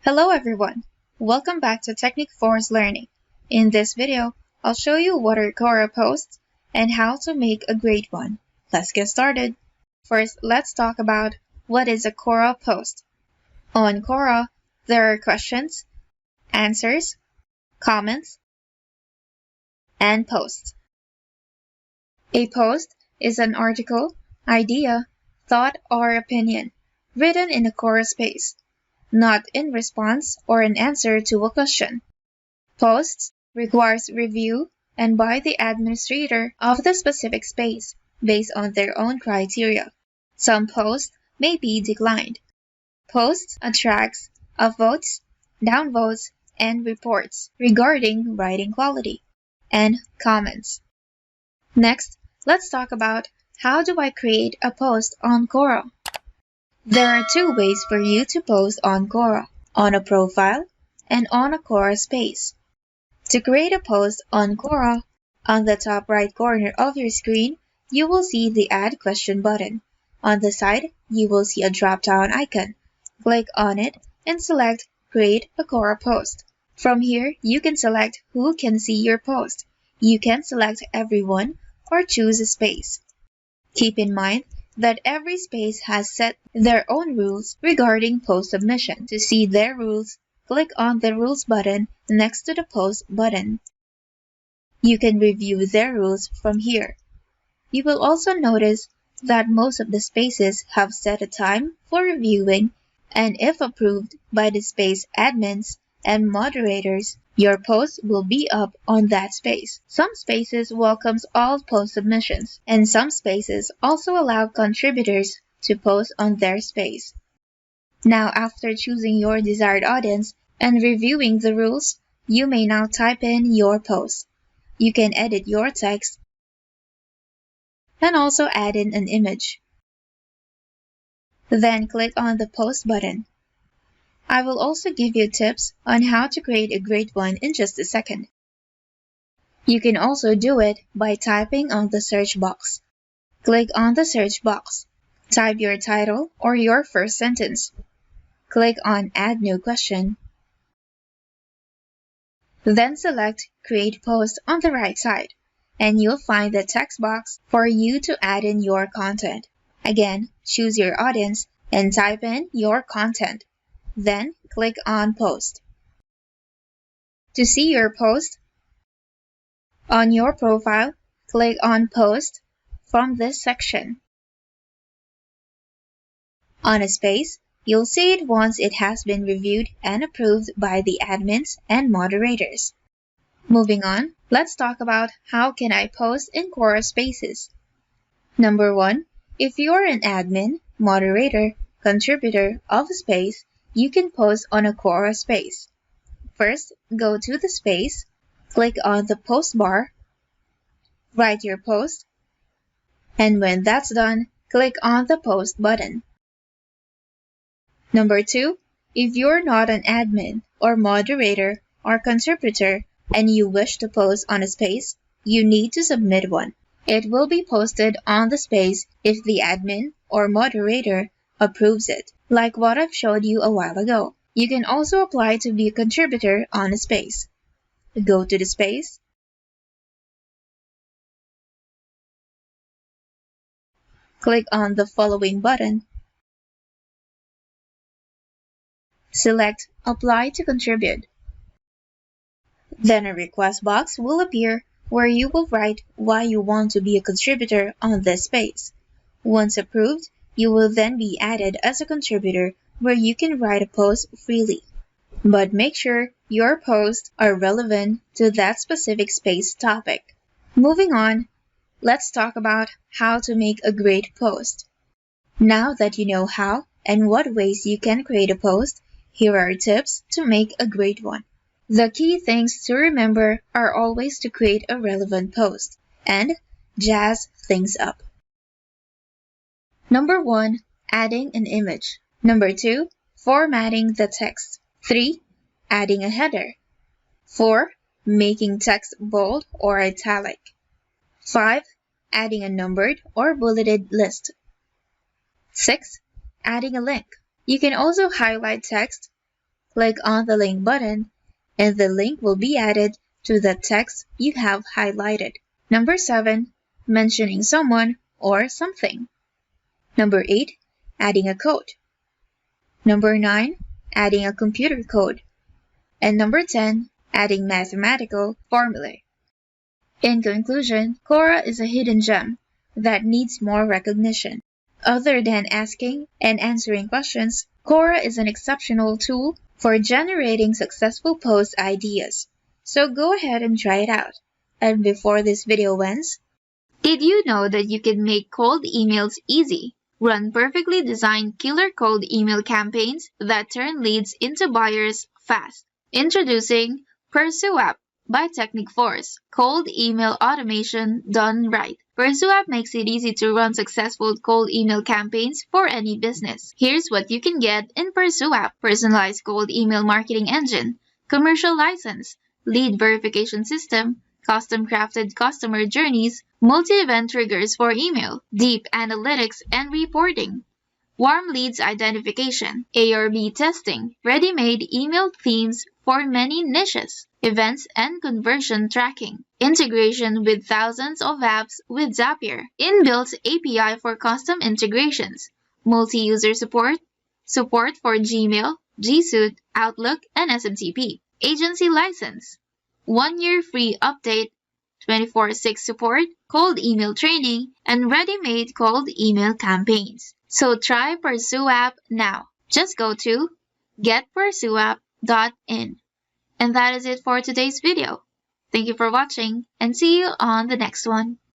Hello everyone! Welcome back to Technique Force Learning. In this video, I'll show you what are Quora posts and how to make a great one. Let's get started. First, let's talk about what is a Quora post. On Quora, there are questions, answers, comments, and posts. A post is an article, idea, thought, or opinion written in a Quora space, not in response or an answer to a question. Posts requires review and by the administrator of the specific space based on their own criteria. Some posts may be declined. Posts attracts upvotes, downvotes, and reports regarding writing quality, and comments. Next, let's talk about how do I create a post on Quora. There are two ways for you to post on Quora, on a profile and on a Quora space. To create a post on Quora, on the top right corner of your screen, you will see the Add Question button. On the side, you will see a drop-down icon. Click on it and select Create a Quora Post. From here, you can select who can see your post. You can select everyone or choose a space. Keep in mind that every space has set their own rules regarding post submission. To see their rules, click on the Rules button next to the Post button. You can review their rules from here. You will also notice that most of the spaces have set a time for reviewing, and if approved by the space admins and moderators, your post will be up on that space. Some spaces welcomes all post submissions, and some spaces also allow contributors to post on their space. Now, after choosing your desired audience and reviewing the rules, you may now type in your post. You can edit your text and also add in an image. Then click on the Post button. I will also give you tips on how to create a great one in just a second. You can also do it by typing on the search box. Click on the search box. Type your title or your first sentence. Click on Add New Question. Then select Create Post on the right side, and you'll find the text box for you to add in your content. Again, choose your audience and type in your content. Then click on Post. To see your post, on your profile, click on Post from this section. On a space, you'll see it once it has been reviewed and approved by the admins and moderators. Moving on, let's talk about how can I post in Quora Spaces. Number 1, if you're an admin, moderator, contributor of a space, you can post on a Quora space. First, go to the space, click on the post bar, write your post, and when that's done, click on the Post button. Number 2, if you're not an admin or moderator or contributor and you wish to post on a space, you need to submit one. It will be posted on the space if the admin or moderator approves it, like what I've showed you a while ago. You can also apply to be a contributor on a space. Go to the space, click on the following button, select Apply to Contribute. Then a request box will appear where you will write why you want to be a contributor on this space. Once approved, you will then be added as a contributor where you can write a post freely. But make sure your posts are relevant to that specific space topic. Moving on, let's talk about how to make a great post. Now that you know how and what ways you can create a post, here are tips to make a great one. The key things to remember are always to create a relevant post and jazz things up. Number 1, adding an image. Number 2, formatting the text. 3, adding a header. 4, making text bold or italic. 5, adding a numbered or bulleted list. 6, adding a link. You can also highlight text click on the link button, and the link will be added to the text you have highlighted. Number 7, mentioning someone or something. Number 8, adding a code. Number 9, adding a computer code. And number 10, adding mathematical formulae. In conclusion, Quora is a hidden gem that needs more recognition. Other than asking and answering questions, Quora is an exceptional tool for generating successful post ideas. So go ahead and try it out. And before this video ends, did you know that you can make cold emails easy? Run perfectly designed killer cold email campaigns that turn leads into buyers fast. Introducing Pursue App by Technic4. Cold email automation done right. Pursue App makes it easy to run successful cold email campaigns for any business. Here's what you can get in Pursue App: personalized cold email marketing engine, commercial license, lead verification system, custom-crafted customer journeys, multi-event triggers for email, deep analytics and reporting, warm leads identification, A/B testing, ready-made email themes for many niches, events and conversion tracking, integration with thousands of apps with Zapier, inbuilt API for custom integrations, multi-user support, support for Gmail, G Suite, Outlook, and SMTP, agency license, 1-year free update, 24/6 support, cold email training, and ready-made cold email campaigns. So try Pursue App now. Just go to getpursueapp.in. And that is it for today's video. Thank you for watching and see you on the next one.